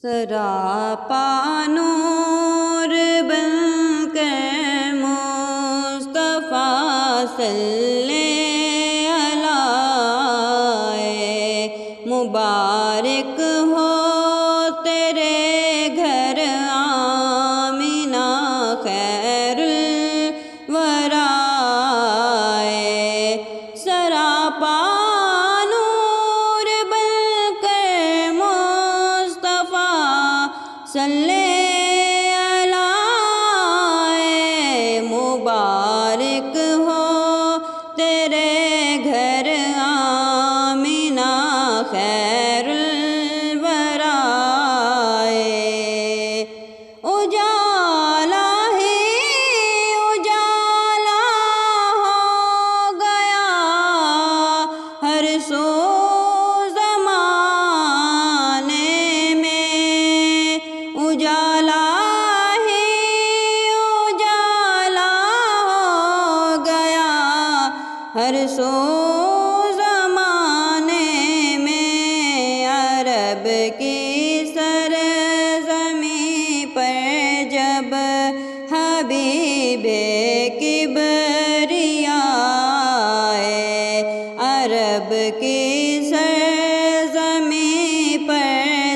سراپا نور بن کر مصطفیٰ صلی علیہ مبارک ہو تیرے گھر آمینہ خیر الورا سراپا نور بن کر مصطفیٰ صلی علیہ مبارک ہو تیرے گھر آمینہ خیر الورا اجالا ہی اجالا ہو گیا ہر سو اجالا ہی اجالا ہو گیا ہر سو زمانے میں عرب کی سرزمین پر جب حبیب کبریا عرب کی سرزمین پر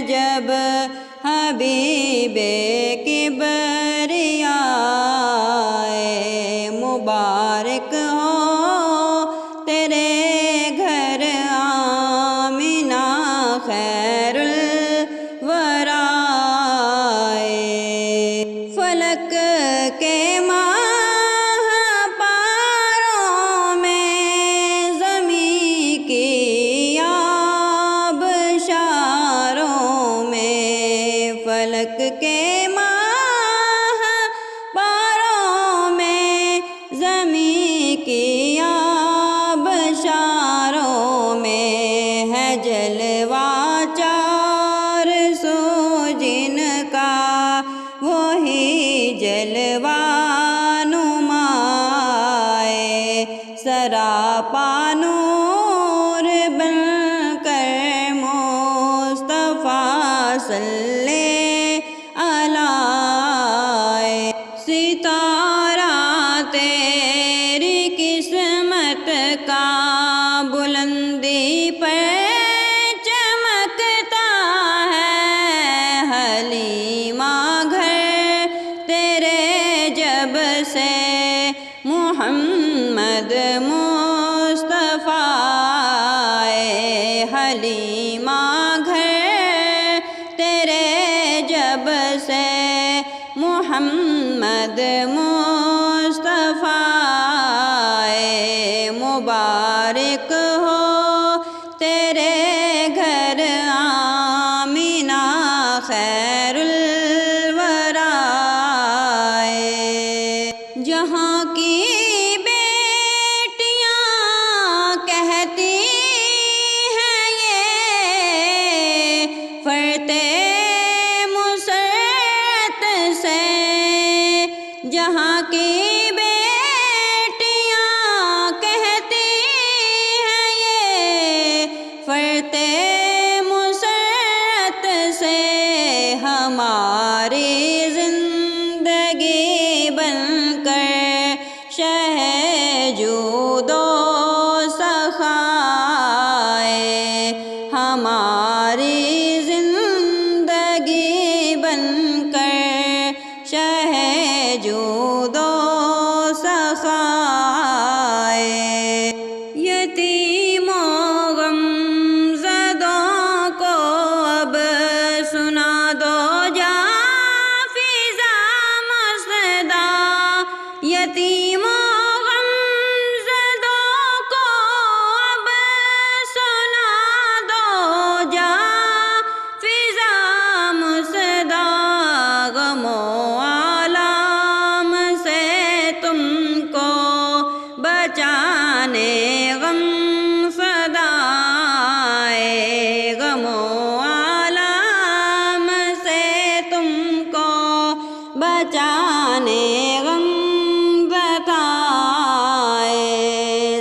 جب حبیب کبریا مبارک ہو تیرے گھر آمینہ خیر الورا فلک کے ماہ پاروں میں زمین کی آبشاروں میں فلک کے ماہ پاروں میں زمین کی آبشاروں میں ہے جلوہ چار سو جن کا وہی جلوہ نمائے سراپا نور بن کر مصطفیٰ صلی علیہ ستارہ تیری قسمت کا بلندی پر چمکتا ہے حلیمہ گھر تیرے جب سے محمد مصطفیٰ حلیمہ گھر تیرے جب سے محمد مصطفیٰ مبارک ہو تیرے گھر آمینہ خیر الورا جہاں کی بیٹیاں کہتی ہیں یہ فرتے مسرت سے جہاں کی بیٹیاں کہتی ہیں یہ فرتے مسرت سے ہماری زندگی بن کر شہ جود و سخائے ہماری زندگی بن کر شہ جود و سخائے یتیموں غم زدوں کو اب سنا دو جا فضا مصدا یتیموں غم زدوں کو اب سنا دو جا فضا مصدا غم و عالم سے تم کو بچانے غم صدائے غم و عالم سے تم کو بچانے غم بتائے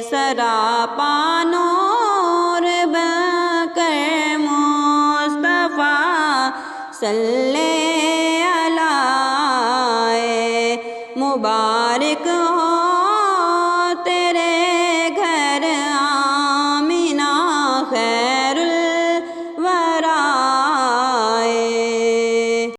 سراپا نور بن کر مصطفیٰ صلی علی مبارک